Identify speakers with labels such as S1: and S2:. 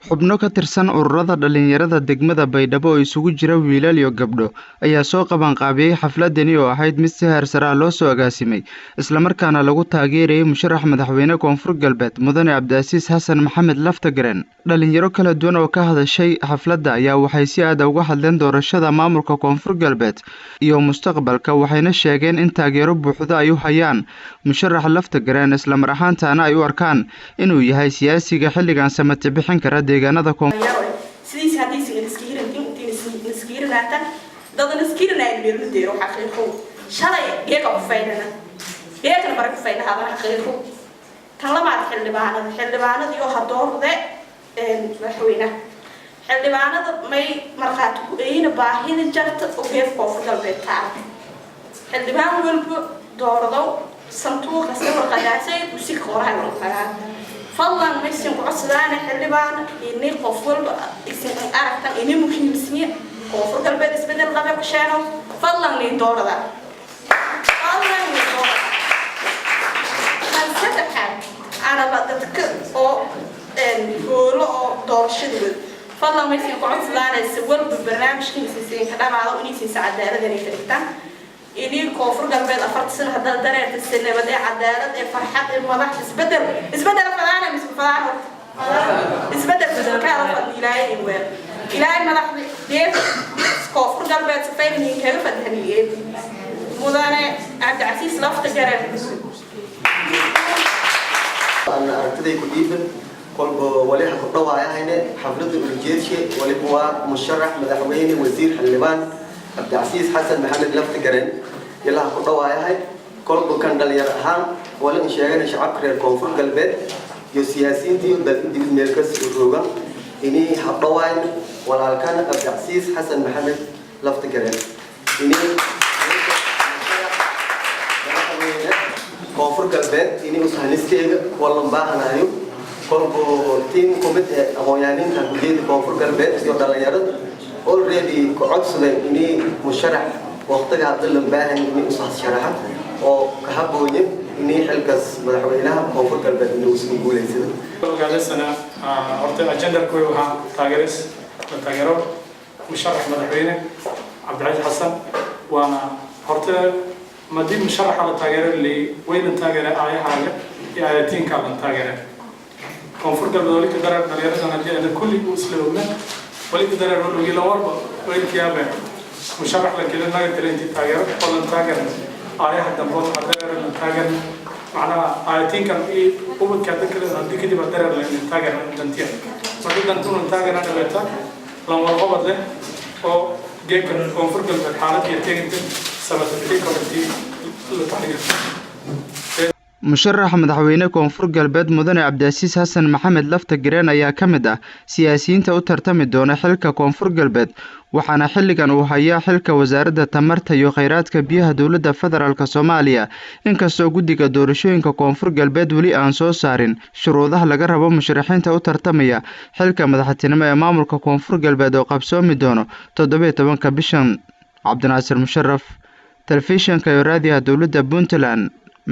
S1: xubno ka tirsan ururada dhalinyarada degmada Baydhabo oo isugu jira wiilal iyo gabdho ayaa soo qaban qaabiyay xafladani oo ahayd mid si heer sare ah loo soo agaasimay isla markaana lagu taageerayay musharax madaxweyne Koonfur Galbeed Mudane Cabdicasiis Xasan Maxamed Laftagareen. dhalinyaro kala duwan oo ka hadashay xafladda ayaa waxay si aad uga hadleen doorashada maamulka Koonfur Galbeed iyo mustaqbalka, waxayna sheegeen in taageero buuxda ay u hayaan musharax Laftagareen isla mar ahaantaana ay u arkaan inuu yahay siyaasiga xilligan samate bixin kara deegaanada
S2: sidii hadii iskiirnaata dadana iskiirnaa beermudeero xaqiiqo shalay iyaga u faydana iyaga marka faydaha xaqiiqo tan lamaad xildhibaanadii oo hadoorde madaxweyne xildhibaanada may marqaad ku eeyna baahida jarta oo geef Koonfur Galbeed taa xildhibaan walba doorado santuuqa sawir qadaasay u si qorahay walaal فضلاً ميسين قصدان حلبان إني قفل إسم أركتن إني مهمسني قفل قلبي إسبدل قبل قشانو فضلاً ليدور ذا فضلاً ليدور خلصت حال أنا بدك أو نقول أو دور شديد فضلاً ميسين قصدان السوال ببرنامج كنيسين كلام على ونيسين ساعة دائرة ذي فريقتان إني كوفر قلبي أفرت سنة هذا درجة السنة بدأ عدالة فرحة المضح إسبدل فلانة مش فلانة إسبدل في الكارثة إلهي وين إلهي مضح ليه كوفر قلبي سفين من كيف الدنيا مدانة عبدالعزيز لفتقرن
S3: أنا أرتدي كتيبا كل وليه خطوة هنا حفلة الجيش وليه مشرح مدحويني وزير حلبان عبدالعزيز حسن محمد لفتقرن يلا خطوة هاي كل بكان دليرهان ولا إنشاء شعب كرير كونفور قلبت يسياسين دي ودي مركز الروجا إني خطوة ولا كان عبدالعزيز حسن محمد لفتقرن إني كونفور قلبت إني وسهنستيج ولا مباهنا هيو كل بتيم كوميت أغنيانين تقولين كونفور قلبت يوم دليرد already كعدسنا إني مشرح وقتها طلب باهن إني أصحى شرحة وكهبوني إني حلقة مدحوينها كونفور قلبت إنه اسمه ليزيد.
S4: قال السنة أرتب أجندر كويها تاجرس تاجرو مشرح مدحوينه عبدالعزيز حسن وأنا أرتب مدين مشرح على تاجر اللي وين التاجر آية حاجة آيتين كابن تاجر كونفور قلبت ذلك درب دريرة أنا جاي أنا كل مسلمنا ولكن درر ولقي لوربا وين كيابه مشرح لك كذا ناقد تلين تتاجر ولا تتاجر آية حتى نبض درر نتاجر معنا آيتين كان إيه وبد كذا كذا هدي كذي بدرر لين نتاجر دنتيا ما تقدر نتون نتاجر أنا بيتا لما رغبت له أو جيك كونفور كل الحالات يتيجي سبب تريك ولا تي لتاجر
S1: musharax madaxweyne Koonfur Galbeed Mudane Cabdicasiis Xasan Maxamed Laftagareen ayaa ka mid ah siyaasiyiinta u tartami doona xilka Koonfur Galbeed waxaana xilligan uu hayaa xilka wasaaradda tamarta iyo kheyraadka biyaha dawladda federaalka Soomaaliya inkastoo guddiga doorashooyinka Koonfur Galbeed wali aan soo saarin shuruudaha laga rabo musharaxiinta u tartamaya xilka madaxtinimo ee maamulka Koonfur Galbeed oo qabsoomi doono 17 bishan. Cabdinaasir Musharraf telefishinka iyo raadiyaha dawladda Puntland